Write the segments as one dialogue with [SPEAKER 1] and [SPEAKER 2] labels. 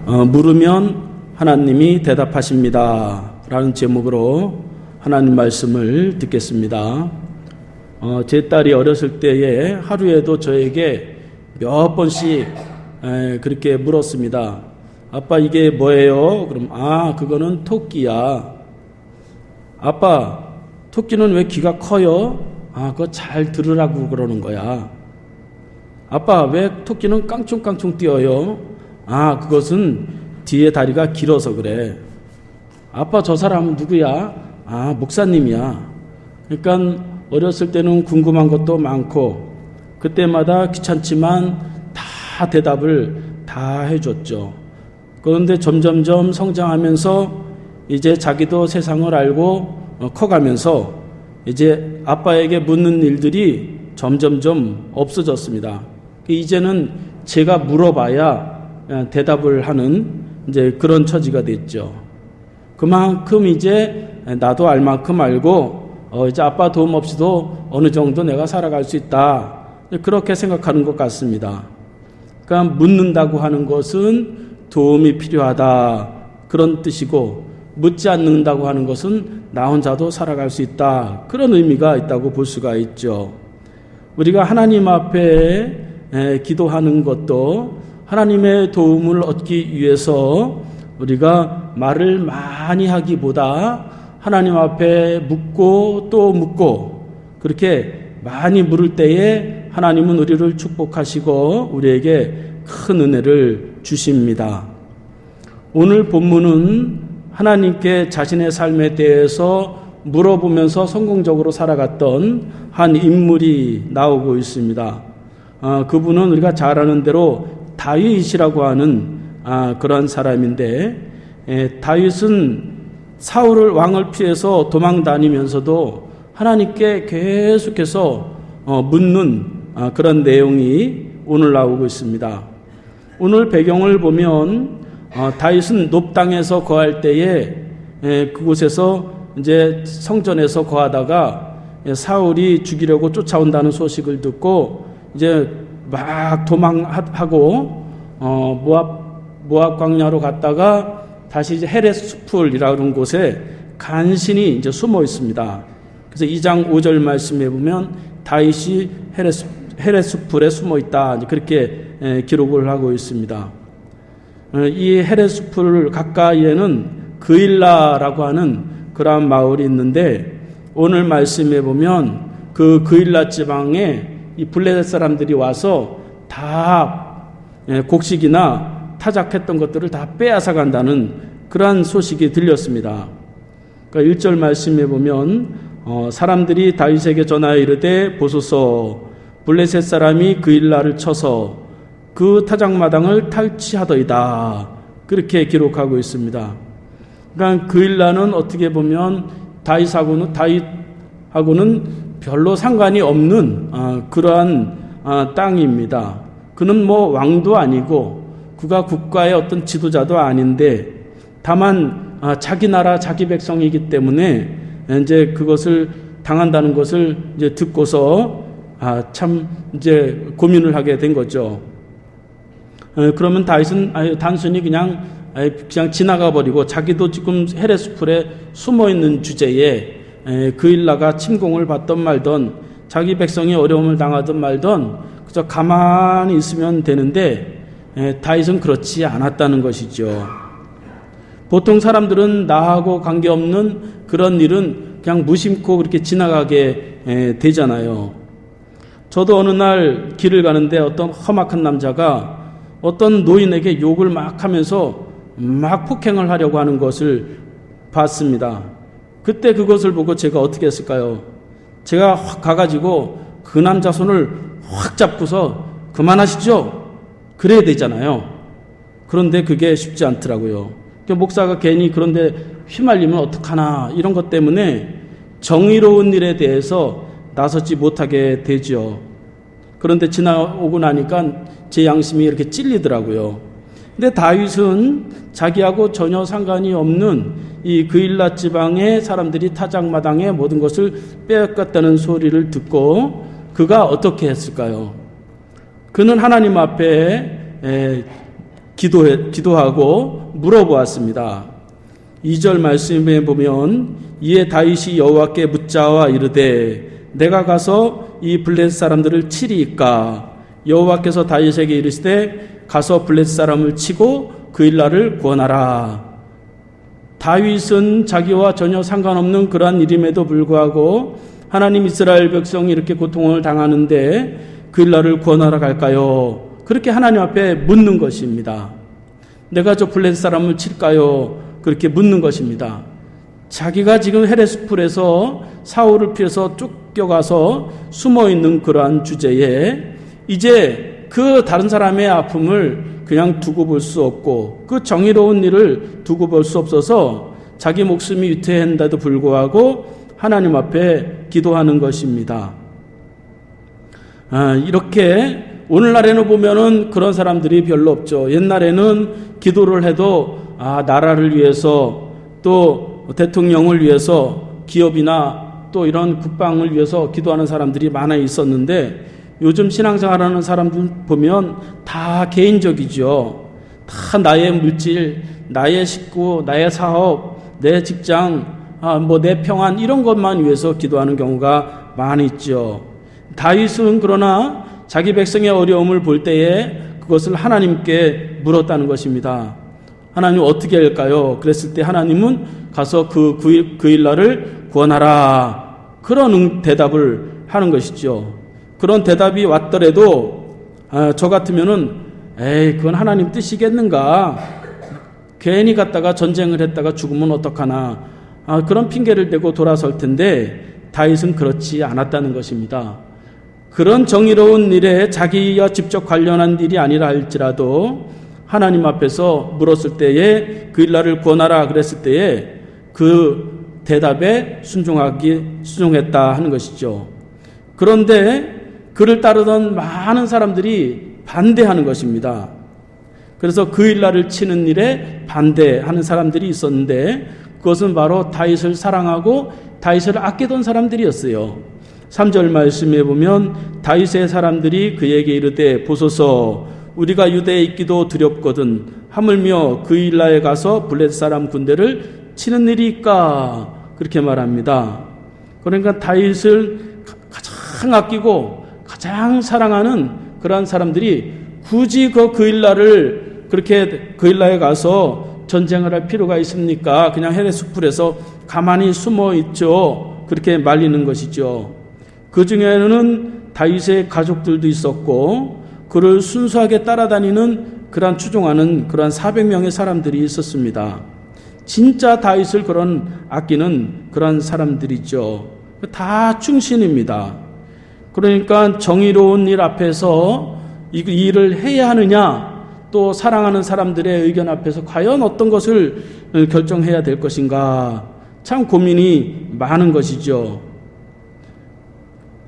[SPEAKER 1] 물으면 하나님이 대답하십니다 라는 제목으로 하나님 말씀을 듣겠습니다. 제 딸이 어렸을 때에 하루에도 저에게 몇 번씩 그렇게 물었습니다. 아빠 이게 뭐예요? 그럼 그거는 토끼야. 아빠 토끼는 왜 귀가 커요? 그거 잘 들으라고 그러는 거야. 아빠 왜 토끼는 깡충깡충 뛰어요? 그것은 뒤에 다리가 길어서 그래. 아빠 저 사람은 누구야? 목사님이야. 그러니까 어렸을 때는 궁금한 것도 많고 그때마다 귀찮지만 다 대답을 다 해줬죠. 그런데 점점점 성장하면서 이제 자기도 세상을 알고 커가면서 이제 아빠에게 묻는 일들이 점점점 없어졌습니다. 이제는 제가 물어봐야 대답을 하는 이제 그런 처지가 됐죠. 그만큼 이제 나도 알 만큼 알고 이제 아빠 도움 없이도 어느 정도 내가 살아갈 수 있다. 그렇게 생각하는 것 같습니다. 그러니까 묻는다고 하는 것은 도움이 필요하다. 그런 뜻이고 묻지 않는다고 하는 것은 나 혼자도 살아갈 수 있다. 그런 의미가 있다고 볼 수가 있죠. 우리가 하나님 앞에 기도하는 것도 하나님의 도움을 얻기 위해서 우리가 말을 많이 하기보다 하나님 앞에 묻고 또 묻고 그렇게 많이 물을 때에 하나님은 우리를 축복하시고 우리에게 큰 은혜를 주십니다. 오늘 본문은 하나님께 자신의 삶에 대해서 물어보면서 성공적으로 살아갔던 한 인물이 나오고 있습니다. 그분은 우리가 잘 아는 대로 다윗이라고 하는 그런 사람인데 다윗은 사울을 왕을 피해서 도망 다니면서도 하나님께 계속해서 묻는 그런 내용이 오늘 나오고 있습니다. 오늘 배경을 보면 다윗은 높 땅에서 거할 때에 그곳에서 이제 성전에서 거하다가 사울이 죽이려고 쫓아온다는 소식을 듣고 이제 막 도망하고 모압 광야로 갔다가 다시 이제 헤레스풀이라는 곳에 간신히 이제 숨어 있습니다. 그래서 2장 5절 말씀에 보면 다윗이 헤레스풀에 숨어 있다. 그렇게 기록을 하고 있습니다. 이 헤레스풀 가까이에는 그일라라고 하는 그러한 마을이 있는데 오늘 말씀에 보면 그 그일라 지방에 이 블레셋 사람들이 와서 다 곡식이나 타작했던 것들을 다 빼앗아 간다는 그러한 소식이 들렸습니다. 그러니까 1절 말씀에 보면 사람들이 다윗에게 전하여 이르되 보소서 블레셋 사람이 그일라를 쳐서 그 타작마당을 탈취하더이다. 그렇게 기록하고 있습니다. 그러니까 그일라는 어떻게 보면 다윗하고는 별로 상관이 없는 그러한 땅입니다. 그는 뭐 왕도 아니고 그가 국가의 어떤 지도자도 아닌데 다만 자기 나라 자기 백성이기 때문에 이제 그것을 당한다는 것을 이제 듣고서 참 이제 고민을 하게 된 거죠. 그러면 다윗은 단순히 그냥 지나가 버리고 자기도 지금 헤레스풀에 숨어 있는 주제에 그일라가 침공을 받던 말던 자기 백성이 어려움을 당하던 말던 그저 가만히 있으면 되는데 다윗은 그렇지 않았다는 것이죠. 보통 사람들은 나하고 관계없는 그런 일은 그냥 무심코 그렇게 지나가게 되잖아요. 저도 어느 날 길을 가는데 어떤 험악한 남자가 어떤 노인에게 욕을 막 하면서 막 폭행을 하려고 하는 것을 봤습니다. 그때 그것을 보고 제가 어떻게 했을까요? 제가 확 가가지고 그 남자 손을 확 잡고서 그만하시죠? 그래야 되잖아요. 그런데 그게 쉽지 않더라고요. 목사가 괜히 그런데 휘말리면 어떡하나 이런 것 때문에 정의로운 일에 대해서 나서지 못하게 되죠. 그런데 지나오고 나니까 제 양심이 이렇게 찔리더라고요. 근데 다윗은 자기하고 전혀 상관이 없는 이 그일라 지방의 사람들이 타작마당에 모든 것을 빼앗겼다는 소리를 듣고 그가 어떻게 했을까요? 그는 하나님 앞에 기도하고 물어보았습니다. 2절 말씀에 보면 이에 다윗이 여호와께 묻자와 이르되 내가 가서 이 블레셋 사람들을 치리이까? 여호와께서 다윗에게 이르시되 가서 블레셋 사람을 치고 그 일날을 구원하라. 다윗은 자기와 전혀 상관없는 그러한 일임에도 불구하고 하나님 이스라엘 백성이 이렇게 고통을 당하는데 그 일날을 구원하러 갈까요? 그렇게 하나님 앞에 묻는 것입니다. 내가 저 블레셋 사람을 칠까요? 그렇게 묻는 것입니다. 자기가 지금 헤레스풀에서 사울을 피해서 쫓겨가서 숨어있는 그러한 주제에 이제 그 다른 사람의 아픔을 그냥 두고 볼 수 없고 그 정의로운 일을 두고 볼 수 없어서 자기 목숨이 위태한데도 불구하고 하나님 앞에 기도하는 것입니다. 이렇게 오늘날에는 보면은 그런 사람들이 별로 없죠. 옛날에는 기도를 해도 나라를 위해서 또 대통령을 위해서 기업이나 또 이런 국방을 위해서 기도하는 사람들이 많아 있었는데 요즘 신앙생활하는 사람들 보면 다 개인적이죠. 다 나의 물질, 나의 식구, 나의 사업, 내 직장, 내 평안 이런 것만 위해서 기도하는 경우가 많이 있죠. 다윗은 그러나 자기 백성의 어려움을 볼 때에 그것을 하나님께 물었다는 것입니다. 하나님 어떻게 할까요? 그랬을 때 하나님은 가서 그 일날을 구원하라. 그런 대답을 하는 것이죠. 그런 대답이 왔더라도 저 같으면은 그건 하나님 뜻이겠는가? 괜히 갔다가 전쟁을 했다가 죽으면 어떡하나? 그런 핑계를 대고 돌아설 텐데 다윗은 그렇지 않았다는 것입니다. 그런 정의로운 일에 자기와 직접 관련한 일이 아니라 할지라도 하나님 앞에서 물었을 때에 그 일날을 구원하라 그랬을 때에 그 대답에 순종했다 하는 것이죠. 그런데 그를 따르던 많은 사람들이 반대하는 것입니다. 그래서 그 일날을 치는 일에 반대하는 사람들이 있었는데 그것은 바로 다윗을 사랑하고 다윗을 아끼던 사람들이었어요. 3절 말씀에 보면 다윗의 사람들이 그에게 이르되 보소서 우리가 유대에 있기도 두렵거든 하물며 그 일날에 가서 블레셋 사람 군대를 치는 일이니까 그렇게 말합니다. 그러니까 다윗을 가장 아끼고 가장 사랑하는 그러한 사람들이 굳이 그 일날을 그렇게 그 일날에 가서 전쟁을 할 필요가 있습니까? 그냥 헤레스풀에서 가만히 숨어 있죠. 그렇게 말리는 것이죠. 그 중에는 다윗의 가족들도 있었고 그를 순수하게 따라다니는 그러한 추종하는 그러한 400명의 사람들이 있었습니다. 진짜 다윗을 그런 아끼는 그런 사람들이죠. 다 충신입니다. 그러니까 정의로운 일 앞에서 이 일을 해야 하느냐 또 사랑하는 사람들의 의견 앞에서 과연 어떤 것을 결정해야 될 것인가 참 고민이 많은 것이죠.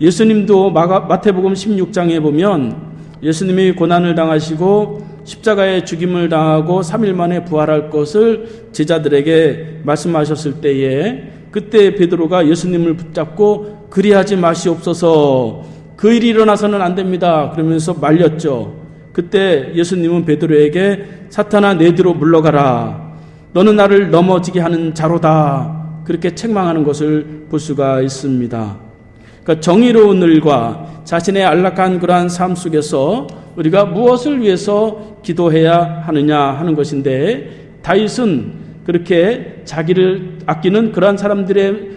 [SPEAKER 1] 예수님도 마태복음 16장에 보면 예수님이 고난을 당하시고 십자가에 죽임을 당하고 3일 만에 부활할 것을 제자들에게 말씀하셨을 때에 그때 베드로가 예수님을 붙잡고 그리하지 마시옵소서 그 일이 일어나서는 안 됩니다 그러면서 말렸죠. 그때 예수님은 베드로에게 사탄아 내 뒤로 물러가라 너는 나를 넘어지게 하는 자로다 그렇게 책망하는 것을 볼 수가 있습니다. 그러니까 정의로운 일과 자신의 안락한 그러한 삶 속에서 우리가 무엇을 위해서 기도해야 하느냐 하는 것인데 다윗은 그렇게 자기를 아끼는 그러한 사람들의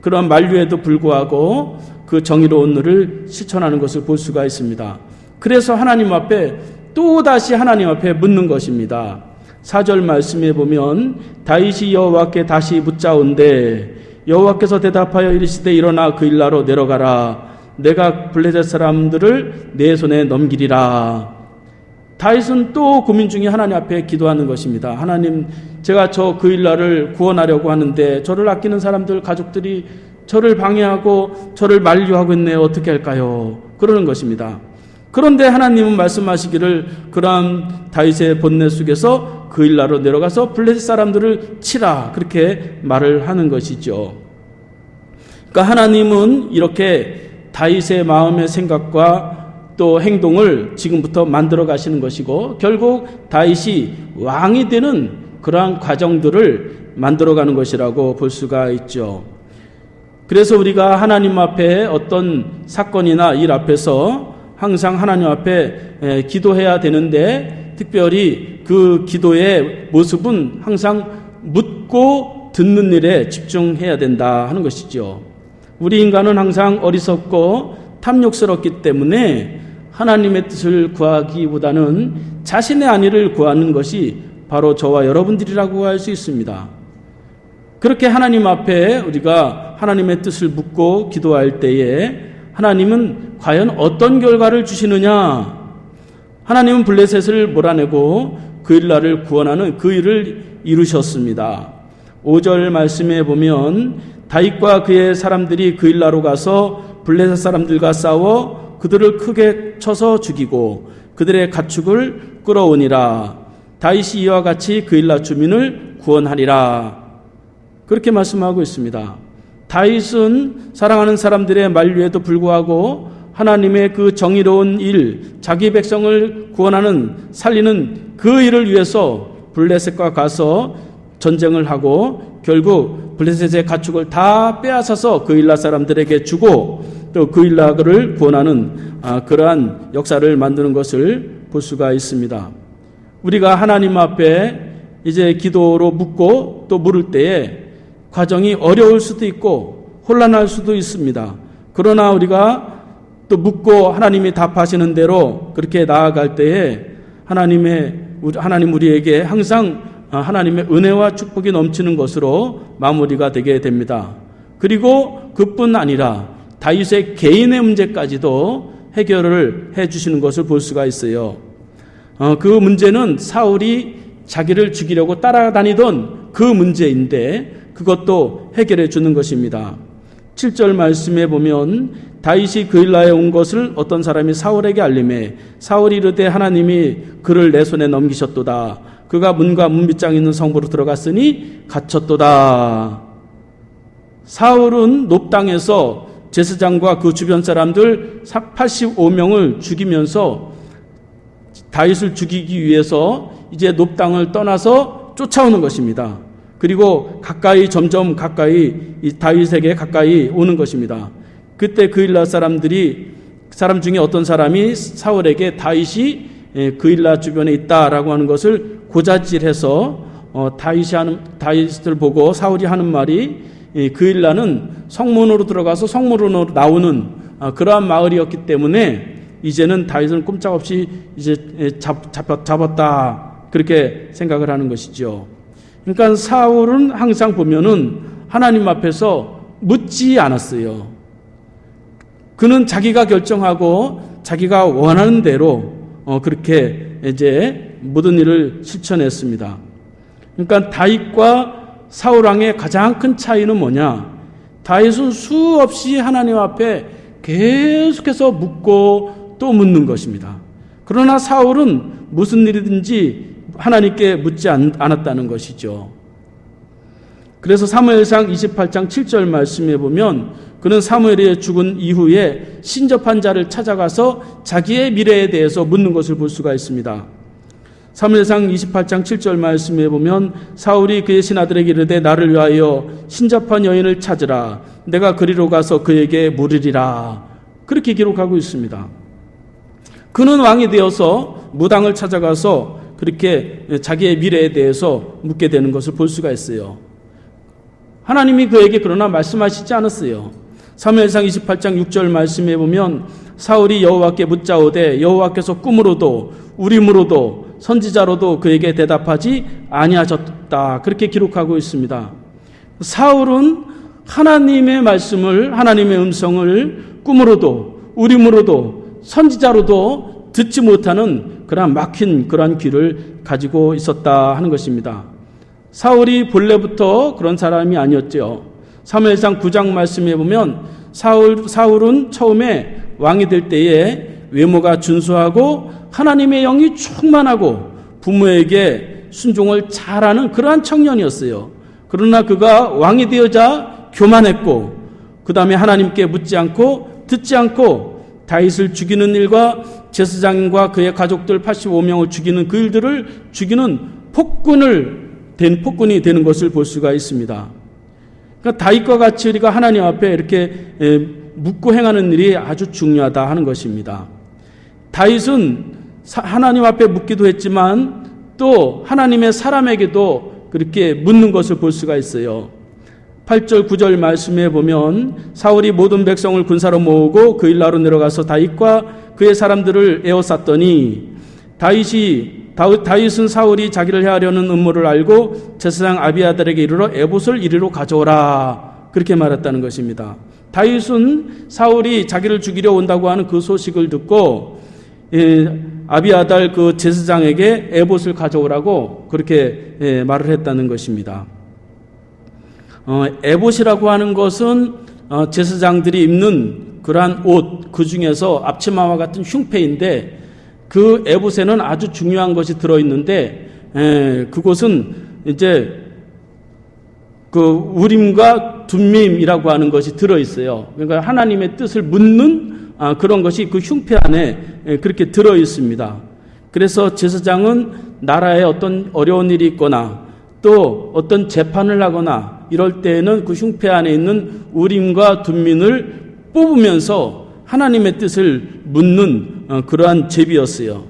[SPEAKER 1] 그러한 만류에도 불구하고 그 정의로운 일을 실천하는 것을 볼 수가 있습니다. 그래서 하나님 앞에 또다시 하나님 앞에 묻는 것입니다. 4절 말씀에 보면 다윗이 여호와께 다시 묻자온대 여호와께서 대답하여 이르시되 일어나 그 일나로 내려가라 내가 블레셋 사람들을 내 손에 넘기리라. 다윗은 또 고민 중에 하나님 앞에 기도하는 것입니다. 하나님 제가 저 그 일날을 구원하려고 하는데 저를 아끼는 사람들 가족들이 저를 방해하고 저를 만류하고 있네요. 어떻게 할까요? 그러는 것입니다. 그런데 하나님은 말씀하시기를 그러한 다윗의 번뇌 속에서 그 일나로 내려가서 블레셋 사람들을 치라 그렇게 말을 하는 것이죠. 그러니까 하나님은 이렇게 다윗의 마음의 생각과 또 행동을 지금부터 만들어 가시는 것이고 결국 다윗이 왕이 되는 그러한 과정들을 만들어가는 것이라고 볼 수가 있죠. 그래서 우리가 하나님 앞에 어떤 사건이나 일 앞에서 항상 하나님 앞에 기도해야 되는데 특별히 그 기도의 모습은 항상 묻고 듣는 일에 집중해야 된다 하는 것이죠. 우리 인간은 항상 어리석고 탐욕스럽기 때문에 하나님의 뜻을 구하기보다는 자신의 안위를 구하는 것이 바로 저와 여러분들이라고 할 수 있습니다. 그렇게 하나님 앞에 우리가 하나님의 뜻을 묻고 기도할 때에 하나님은 과연 어떤 결과를 주시느냐? 하나님은 블레셋을 몰아내고 그 일나를 구원하는 그 일을 이루셨습니다. 5절 말씀에 보면 다윗과 그의 사람들이 그 일나로 가서 블레셋 사람들과 싸워 그들을 크게 쳐서 죽이고 그들의 가축을 끌어오니라. 다윗이 이와 같이 그 일나 주민을 구원하리라. 그렇게 말씀하고 있습니다. 다윗은 사랑하는 사람들의 만류에도 불구하고 하나님의 그 정의로운 일, 자기 백성을 구원하는 살리는 그 일을 위해서 블레셋과 가서 전쟁을 하고 결국 블레셋의 가축을 다 빼앗아서 그 일라 사람들에게 주고 또 그 일라를 구원하는 그러한 역사를 만드는 것을 볼 수가 있습니다. 우리가 하나님 앞에 이제 기도로 묻고 또 물을 때에 과정이 어려울 수도 있고 혼란할 수도 있습니다. 그러나 우리가 또 묻고 하나님이 답하시는 대로 그렇게 나아갈 때에 하나님 우리에게 항상 하나님의 은혜와 축복이 넘치는 것으로 마무리가 되게 됩니다. 그리고 그뿐 아니라 다윗의 개인의 문제까지도 해결을 해주시는 것을 볼 수가 있어요. 그 문제는 사울이 자기를 죽이려고 따라다니던 그 문제인데 그것도 해결해 주는 것입니다. 7절 말씀에 보면 다윗이 그 일나에 온 것을 어떤 사람이 사울에게 알림해 사울이 이르되 하나님이 그를 내 손에 넘기셨도다. 그가 문과 문빗장 있는 성부로 들어갔으니 갇혔도다. 사울은 높 땅에서 제사장과 그 주변 사람들 85명을 죽이면서 다윗을 죽이기 위해서 이제 높 땅을 떠나서 쫓아오는 것입니다. 그리고 점점 가까이 이 다윗에게 가까이 오는 것입니다. 그때 그 일라 사람 중에 어떤 사람이 사울에게 다윗이 그 일라 주변에 있다라고 하는 것을 고자질해서 다윗을 보고 사울이 하는 말이 그 일라는 성문으로 들어가서 성문으로 나오는 그러한 마을이었기 때문에 이제는 다윗은 꼼짝없이 이제 잡았다 그렇게 생각을 하는 것이죠. 그러니까 사울은 항상 보면은 하나님 앞에서 묻지 않았어요. 그는 자기가 결정하고 자기가 원하는 대로 그렇게 이제 모든 일을 실천했습니다. 그러니까 다윗과 사울 왕의 가장 큰 차이는 뭐냐? 다윗은 수없이 하나님 앞에 계속해서 묻고 또 묻는 것입니다. 그러나 사울은 무슨 일이든지 하나님께 묻지 않았다는 것이죠. 그래서 사무엘상 28장 7절 말씀에 보면 그는 사무엘이 죽은 이후에 신접한 자를 찾아가서 자기의 미래에 대해서 묻는 것을 볼 수가 있습니다. 사무엘상 28장 7절 말씀에 보면 사울이 그의 신하들에게 이르되 나를 위하여 신접한 여인을 찾으라. 내가 그리로 가서 그에게 물으리라. 그렇게 기록하고 있습니다. 그는 왕이 되어서 무당을 찾아가서 그렇게 자기의 미래에 대해서 묻게 되는 것을 볼 수가 있어요. 하나님이 그에게 그러나 말씀하시지 않았어요. 사무엘상 28장 6절 말씀에 보면 사울이 여호와께 묻자오되 여호와께서 꿈으로도 우림으로도 선지자로도 그에게 대답하지 아니하셨다. 그렇게 기록하고 있습니다. 사울은 하나님의 말씀을 하나님의 음성을 꿈으로도 우림으로도 선지자로도 듣지 못하는 그러한 막힌 그러한 귀를 가지고 있었다 하는 것입니다. 사울이 본래부터 그런 사람이 아니었죠. 사무엘상 9장 말씀에 보면 사울은 처음에 왕이 될 때에 외모가 준수하고 하나님의 영이 충만하고 부모에게 순종을 잘하는 그러한 청년이었어요. 그러나 그가 왕이 되어자 교만했고 그 다음에 하나님께 묻지 않고 듣지 않고 다윗을 죽이는 일과 제사장과 그의 가족들 85명을 죽이는 그 일들을 죽이는 폭군이 되는 것을 볼 수가 있습니다. 그러니까 다윗과 같이 우리가 하나님 앞에 이렇게 묻고 행하는 일이 아주 중요하다 하는 것입니다. 다윗은 하나님 앞에 묻기도 했지만 또 하나님의 사람에게도 그렇게 묻는 것을 볼 수가 있어요. 8절 9절 말씀에 보면 사울이 모든 백성을 군사로 모으고 그 일나로 내려가서 다윗과 그의 사람들을 에워쌌더니 다윗은 사울이 자기를 해하려는 음모를 알고 제사장 아비아달에게 이르러 에봇을 이리로 가져오라 그렇게 말했다는 것입니다. 다윗은 사울이 자기를 죽이려 온다고 하는 그 소식을 듣고 아비아달 그 제사장에게 에봇을 가져오라고 그렇게 말을 했다는 것입니다. 에봇이라고 하는 것은 제사장들이 입는 그러한 옷, 그 중에서 앞치마와 같은 흉패인데 그 에봇에는 아주 중요한 것이 들어있는데 그것은 이제 그 우림과 둠밈이라고 하는 것이 들어있어요. 그러니까 하나님의 뜻을 묻는 그런 것이 그 흉패 안에 그렇게 들어있습니다. 그래서 제사장은 나라에 어떤 어려운 일이 있거나 또 어떤 재판을 하거나 이럴 때에는 그 흉패 안에 있는 우림과 둠민을 뽑으면서 하나님의 뜻을 묻는 그러한 제비였어요.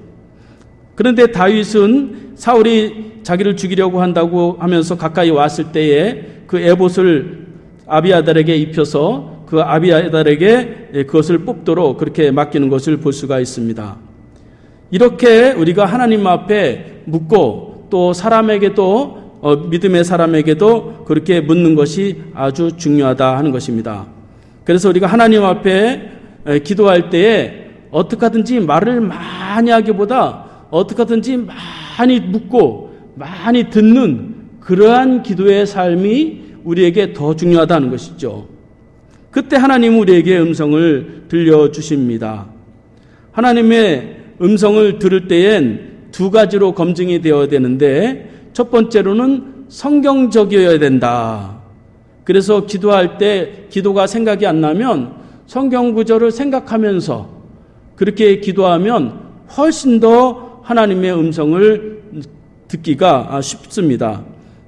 [SPEAKER 1] 그런데 다윗은 사울이 자기를 죽이려고 한다고 하면서 가까이 왔을 때에 그 에봇을 아비아달에게 입혀서 그 아비아달에게 그것을 뽑도록 그렇게 맡기는 것을 볼 수가 있습니다. 이렇게 우리가 하나님 앞에 묻고 또 사람에게도 믿음의 사람에게도 그렇게 묻는 것이 아주 중요하다 하는 것입니다. 그래서 우리가 하나님 앞에 기도할 때에 어떻게 하든지 말을 많이 하기보다 어떻게 하든지 많이 묻고 많이 듣는 그러한 기도의 삶이 우리에게 더 중요하다는 것이죠. 그때 하나님은 우리에게 음성을 들려주십니다. 하나님의 음성을 들을 때엔 두 가지로 검증이 되어야 되는데 첫 번째로는 성경적이어야 된다. 그래서 기도할 때 기도가 생각이 안 나면 성경 구절을 생각하면서 그렇게 기도하면 훨씬 더 하나님의 음성을 듣기가 쉽습니다.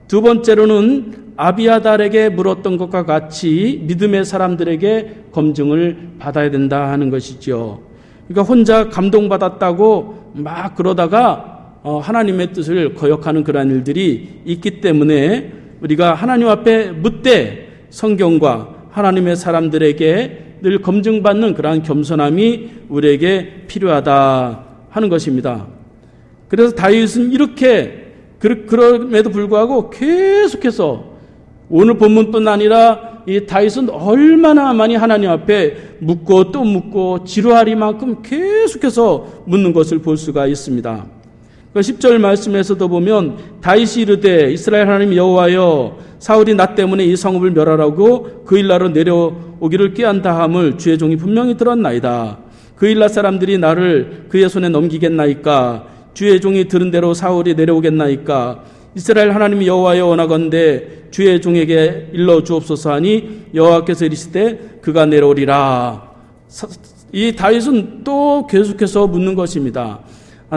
[SPEAKER 1] 두 번째로는 아비아달에게 물었던 것과 같이 믿음의 사람들에게 검증을 받아야 된다 하는 것이죠. 그러니까 혼자 감동받았다고 막 그러다가 하나님의 뜻을 거역하는 그러한 일들이 있기 때문에 우리가 하나님 앞에 묻되 성경과 하나님의 사람들에게 늘 검증받는 그러한 겸손함이 우리에게 필요하다 하는 것입니다. 그래서 다윗은 이렇게 그럼에도 불구하고 계속해서 오늘 본문뿐 아니라 이 다윗은 얼마나 많이 하나님 앞에 묻고 또 묻고 지루하리만큼 계속해서 묻는 것을 볼 수가 있습니다. 10절 말씀에서도 보면 다윗이 이르되 이스라엘 하나님 여호와여 사울이 나 때문에 이 성읍을 멸하라고 그 일나로 내려오기를 꾀한다 함을 주의 종이 분명히 들었나이다. 그 일나 사람들이 나를 그의 손에 넘기겠나이까? 주의 종이 들은 대로 사울이 내려오겠나이까? 이스라엘 하나님이 여호와여 원하건대 주의 종에게 일러 주옵소서 하니 여호와께서 이르시되 그가 내려오리라. 이 다윗은 또 계속해서 묻는 것입니다.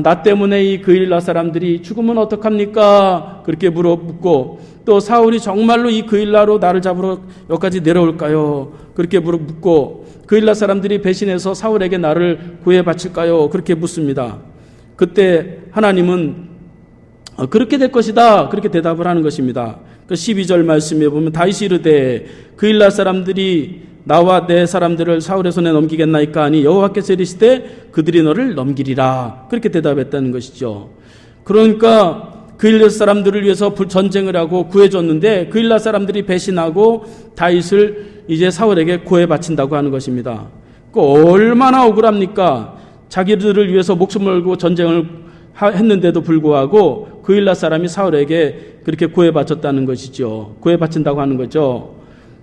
[SPEAKER 1] 나 때문에 이 그일라 사람들이 죽으면 어떡합니까? 그렇게 묻고 또 사울이 정말로 이 그일라로 나를 잡으러 여기까지 내려올까요? 그렇게 묻고 그일라 사람들이 배신해서 사울에게 나를 구해 바칠까요? 그렇게 묻습니다. 그때 하나님은 그렇게 될 것이다 그렇게 대답을 하는 것입니다. 12절 말씀에 보면 다윗이 이르되 그일라 사람들이 나와 내 사람들을 사울의 손에 넘기겠나이까 하니 여호와께서 이르시되 그들이 너를 넘기리라 그렇게 대답했다는 것이죠. 그러니까 그일라 사람들을 위해서 전쟁을 하고 구해줬는데 그일라 사람들이 배신하고 다윗을 이제 사울에게 구해 바친다고 하는 것입니다. 얼마나 억울합니까? 자기들을 위해서 목숨을 걸고 전쟁을 했는데도 불구하고 그일라 사람이 사울에게 그렇게 구해 바쳤다는 것이죠. 구해 바친다고 하는 거죠.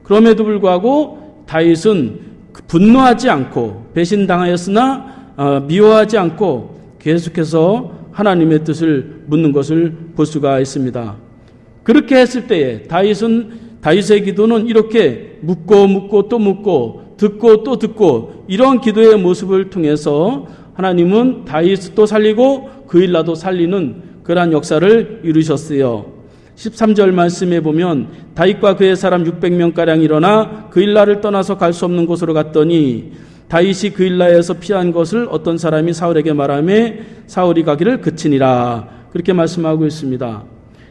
[SPEAKER 1] 그럼에도 불구하고 다윗은 분노하지 않고 배신당하였으나 미워하지 않고 계속해서 하나님의 뜻을 묻는 것을 볼 수가 있습니다. 그렇게 했을 때에 다윗의 기도는 이렇게 묻고 또 묻고 듣고 또 듣고 이런 기도의 모습을 통해서 하나님은 다윗도 살리고 그일라도 살리는 그러한 역사를 이루셨어요. 13절 말씀에 보면 다윗과 그의 사람 600명가량 일어나 그일라를 떠나서 갈 수 없는 곳으로 갔더니 다윗이 그일라에서 피한 것을 어떤 사람이 사울에게 말하며 사울이 가기를 그치니라. 그렇게 말씀하고 있습니다.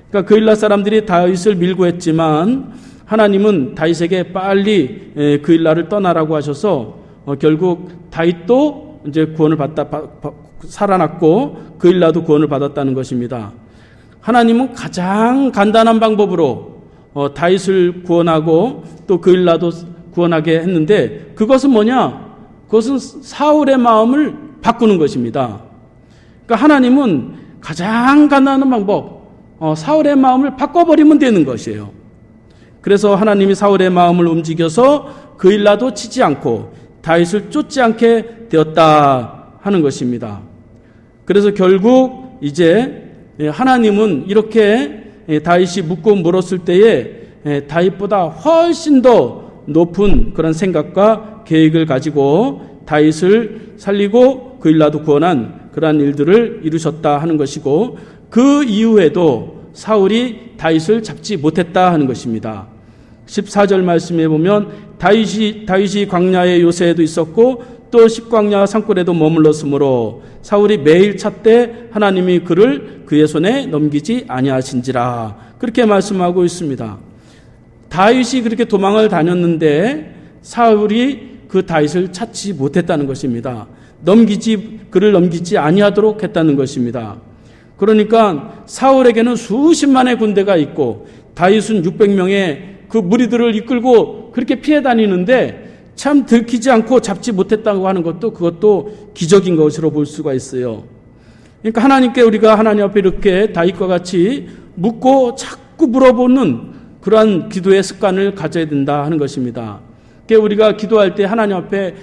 [SPEAKER 1] 그러니까 그일라 사람들이 다윗을 밀고 했지만 하나님은 다윗에게 빨리 그일라를 떠나라고 하셔서 결국 다윗도 이제 구원을 살아났고 그일라도 구원을 받았다는 것입니다. 하나님은 가장 간단한 방법으로 다윗을 구원하고 또 그일라도 구원하게 했는데 그것은 뭐냐? 그것은 사울의 마음을 바꾸는 것입니다. 그러니까 하나님은 가장 간단한 방법, 사울의 마음을 바꿔버리면 되는 것이에요. 그래서 하나님이 사울의 마음을 움직여서 그일라도 치지 않고 다윗을 쫓지 않게 되었다 하는 것입니다. 그래서 결국 이제 하나님은 이렇게 다윗이 묻고 물었을 때에 다윗보다 훨씬 더 높은 그런 생각과 계획을 가지고 다윗을 살리고 그일라도 구원한 그러한 일들을 이루셨다 하는 것이고 그 이후에도 사울이 다윗을 잡지 못했다 하는 것입니다. 14절 말씀에 보면 다윗이 광야의 요새에도 있었고 또 십광야 산골에도 머물렀으므로 사울이 매일 찾되 하나님이 그를 그의 손에 넘기지 아니하신지라. 그렇게 말씀하고 있습니다. 다윗이 그렇게 도망을 다녔는데 사울이 그 다윗을 찾지 못했다는 것입니다. 그를 넘기지 아니하도록 했다는 것입니다. 그러니까 사울에게는 수십만의 군대가 있고 다윗은 600명의 그 무리들을 이끌고 그렇게 피해 다니는데 참 들키지 않고 잡지 못했다고 하는 그것도 기적인 것으로 볼 수가 있어요. 그러니까 하나님께 우리가 하나님 앞에 이렇게 다윗과 같이 묻고 자꾸 물어보는 그러한 기도의 습관을 가져야 된다 하는 것입니다. 그러니까 우리가 기도할 때 하나님 앞에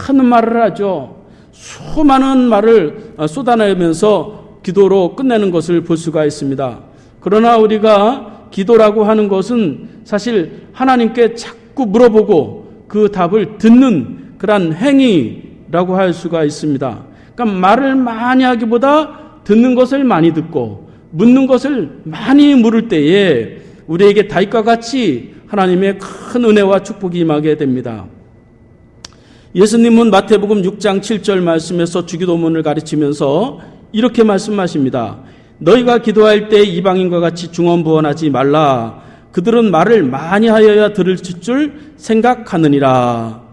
[SPEAKER 1] 많은 말을 하죠. 수많은 말을 쏟아내면서 기도로 끝내는 것을 볼 수가 있습니다. 그러나 우리가 기도라고 하는 것은 사실 하나님께 자꾸 물어보고 그 답을 듣는 그런 행위라고 할 수가 있습니다. 그러니까 말을 많이 하기보다 듣는 것을 많이 듣고 묻는 것을 많이 물을 때에 우리에게 다윗과 같이 하나님의 큰 은혜와 축복이 임하게 됩니다. 예수님은 마태복음 6장 7절 말씀에서 주기도문을 가르치면서 이렇게 말씀하십니다. 너희가 기도할 때 이방인과 같이 중언부언하지 말라. 그들은 말을 많이 하여야 들을 줄 생각하느니라.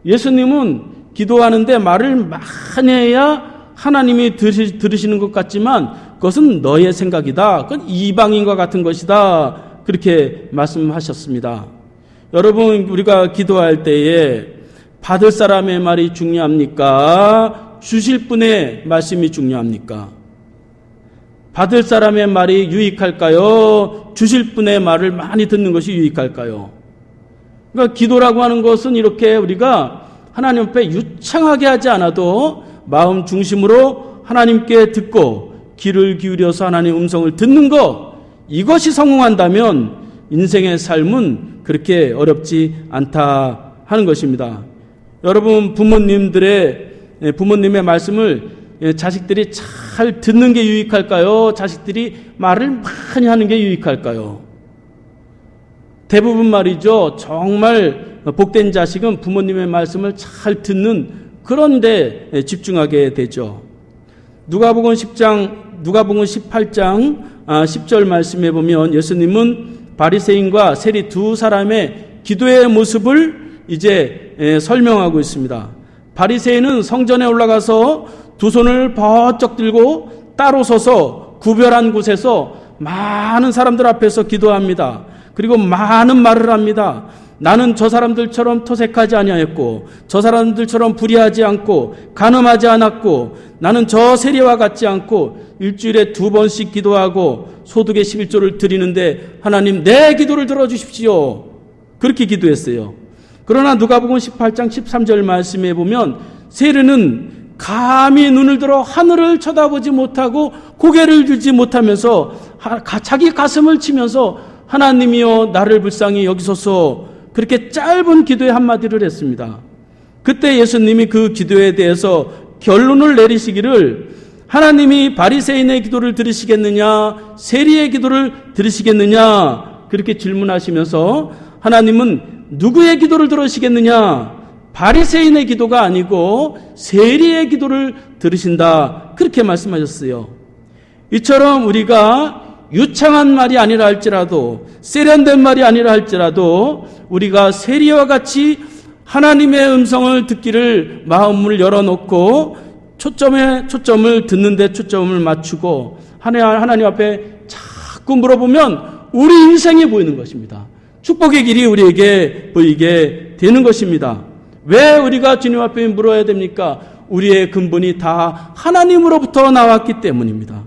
[SPEAKER 1] 예수님은 기도하는데 말을 많이 해야 하나님이 들으시는 것 같지만 그것은 너의 생각이다. 그건 이방인과 같은 것이다. 그렇게 말씀하셨습니다. 여러분, 우리가 기도할 때에 받을 사람의 말이 중요합니까? 주실 분의 말씀이 중요합니까? 받을 사람의 말이 유익할까요? 주실 분의 말을 많이 듣는 것이 유익할까요? 그러니까 기도라고 하는 것은 이렇게 우리가 하나님 앞에 유창하게 하지 않아도 마음 중심으로 하나님께 듣고 귀를 기울여서 하나님의 음성을 듣는 것, 이것이 성공한다면 인생의 삶은 그렇게 어렵지 않다 하는 것입니다. 여러분, 부모님의 말씀을 자식들이 잘 듣는 게 유익할까요? 자식들이 말을 많이 하는 게 유익할까요? 대부분 말이죠. 정말 복된 자식은 부모님의 말씀을 잘 듣는 그런 데 집중하게 되죠. 누가복음 18장 10절 말씀에 보면 예수님은 바리새인과 세리 두 사람의 기도의 모습을 이제 설명하고 있습니다. 바리새인은 성전에 올라가서 두 손을 번쩍 들고 따로 서서 구별한 곳에서 많은 사람들 앞에서 기도합니다. 그리고 많은 말을 합니다. 나는 저 사람들처럼 토색하지 아니하였고 저 사람들처럼 불의하지 않고 간음하지 않았고 나는 저 세리와 같지 않고 일주일에 2번씩 기도하고 소득의 11조를 드리는데 하나님 내 기도를 들어주십시오. 그렇게 기도했어요. 그러나 누가복음 18장 13절 말씀에 보면 세리는 감히 눈을 들어 하늘을 쳐다보지 못하고 고개를 들지 못하면서 자기 가슴을 치면서 하나님이여 나를 불쌍히 여기소서 그렇게 짧은 기도의 한마디를 했습니다. 그때 예수님이 그 기도에 대해서 결론을 내리시기를 하나님이 바리새인의 기도를 들으시겠느냐, 세리의 기도를 들으시겠느냐 그렇게 질문하시면서 하나님은 누구의 기도를 들으시겠느냐, 바리새인의 기도가 아니고 세리의 기도를 들으신다 그렇게 말씀하셨어요. 이처럼 우리가 유창한 말이 아니라 할지라도, 세련된 말이 아니라 할지라도 우리가 세리와 같이 하나님의 음성을 듣기를 마음을 열어놓고 초점을 듣는 데 초점을 맞추고 하나님 앞에 자꾸 물어보면 우리 인생이 보이는 것입니다. 축복의 길이 우리에게 보이게 되는 것입니다. 왜 우리가 주님 앞에 물어야 됩니까? 우리의 근본이 다 하나님으로부터 나왔기 때문입니다.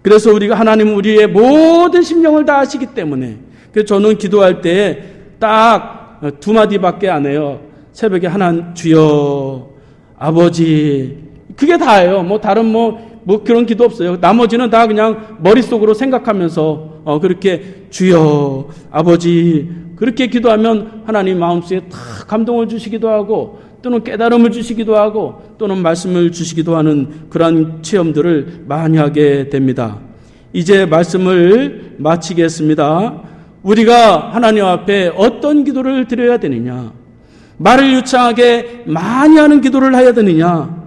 [SPEAKER 1] 그래서 우리가 하나님은 우리의 모든 심령을 다 아시기 때문에, 그래서 저는 기도할 때 딱 두 마디밖에 안 해요. 새벽에 하나님 주여 아버지, 그게 다예요. 뭐 다른 뭐 그런 기도 없어요. 나머지는 다 그냥 머릿속으로 생각하면서 그렇게 주여 아버지 그렇게 기도하면 하나님 마음속에 다 감동을 주시기도 하고 또는 깨달음을 주시기도 하고 또는 말씀을 주시기도 하는 그런 체험들을 많이 하게 됩니다. 이제 말씀을 마치겠습니다. 우리가 하나님 앞에 어떤 기도를 드려야 되느냐, 말을 유창하게 많이 하는 기도를 해야 되느냐,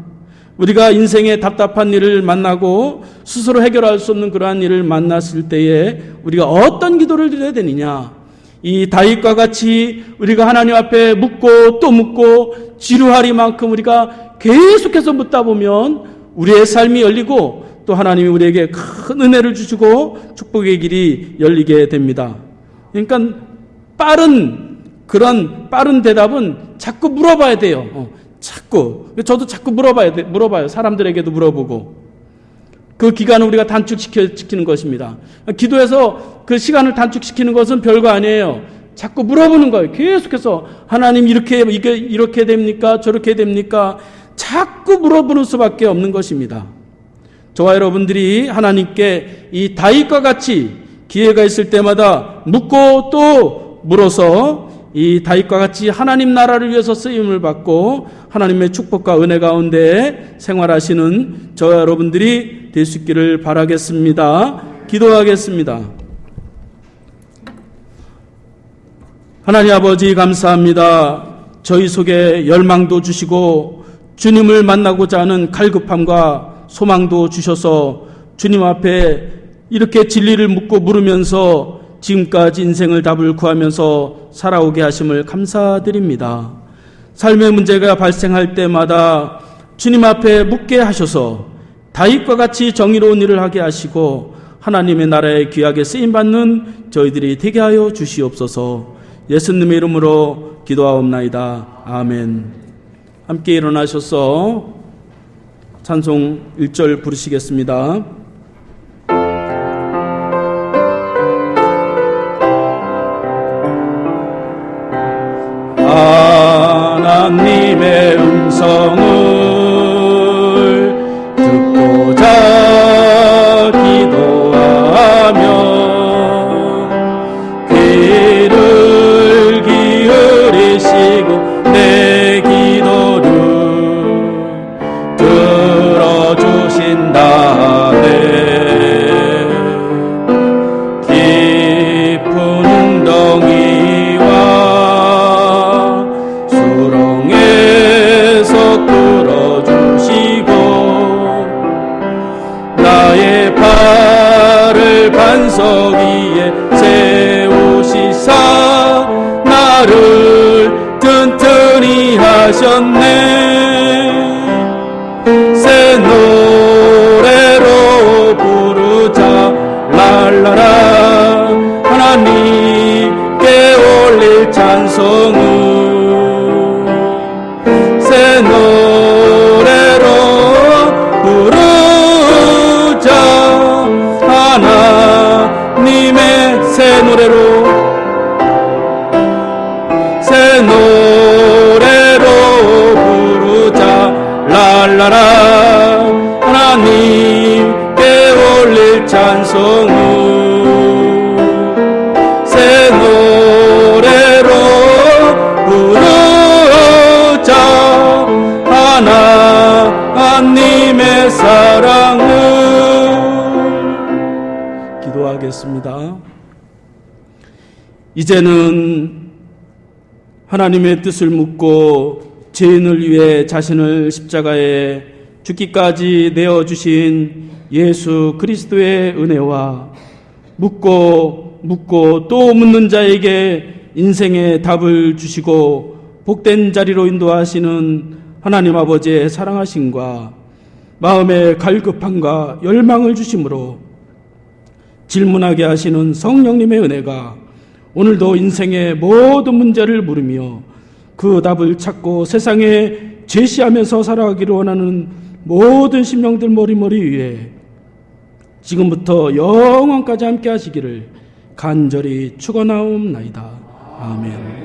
[SPEAKER 1] 우리가 인생의 답답한 일을 만나고 스스로 해결할 수 없는 그러한 일을 만났을 때에 우리가 어떤 기도를 드려야 되느냐, 이 다윗과 같이 우리가 하나님 앞에 묻고 또 묻고 지루하리만큼 우리가 계속해서 묻다 보면 우리의 삶이 열리고 또 하나님이 우리에게 큰 은혜를 주시고 축복의 길이 열리게 됩니다. 그러니까 빠른 대답은 자꾸 물어봐야 돼요. 저도 자꾸 물어봐요. 사람들에게도 물어보고. 그 기간을 우리가 단축시키는 것입니다. 기도해서 그 시간을 단축시키는 것은 별거 아니에요. 자꾸 물어보는 거예요. 계속해서 하나님 이게 이렇게 됩니까? 저렇게 됩니까? 자꾸 물어보는 수밖에 없는 것입니다. 저와 여러분들이 하나님께 이 다윗과 같이 기회가 있을 때마다 묻고 또 물어서 이 다윗과 같이 하나님 나라를 위해서 쓰임을 받고 하나님의 축복과 은혜 가운데 생활하시는 저와 여러분들이 될 수 있기를 바라겠습니다. 기도하겠습니다. 하나님 아버지 감사합니다. 저희 속에 열망도 주시고 주님을 만나고자 하는 갈급함과 소망도 주셔서 주님 앞에 이렇게 진리를 묻고 물으면서 지금까지 인생을 답을 구하면서 살아오게 하심을 감사드립니다. 삶의 문제가 발생할 때마다 주님 앞에 묻게 하셔서 다윗과 같이 정의로운 일을 하게 하시고 하나님의 나라에 귀하게 쓰임받는 저희들이 되게 하여 주시옵소서. 예수님의 이름으로 기도하옵나이다. 아멘. 함께 일어나셔서 찬송 1절 부르시겠습니다. 하나님의 음성을 듣고자 기도하며 귀를 기울이시고 내 기도를 들어주신다네. 깊은 웅덩이와 수렁에서 끌어주시고 나의 발을 반석 위에 세우시사 나를 튼튼히 하셨네. 새 노래로 부르자 랄라라. 하나님께 올릴 찬송을 새 노래로 부르자. 하나님의 새 노래로 부르자 랄라라. 하나님께 올릴 찬송을 새 노래로 기도하겠습니다. 이제는 하나님의 뜻을 묻고 죄인을 위해 자신을 십자가에 죽기까지 내어주신 예수 그리스도의 은혜와 묻고 또 묻는 자에게 인생의 답을 주시고 복된 자리로 인도하시는 하나님 아버지의 사랑하심과 마음의 갈급함과 열망을 주심으로 질문하게 하시는 성령님의 은혜가 오늘도 인생의 모든 문제를 물으며 그 답을 찾고 세상에 제시하면서 살아가기를 원하는 모든 심령들 머리머리 위에 지금부터 영원까지 함께 하시기를 간절히 축원하옵나이다. 아멘.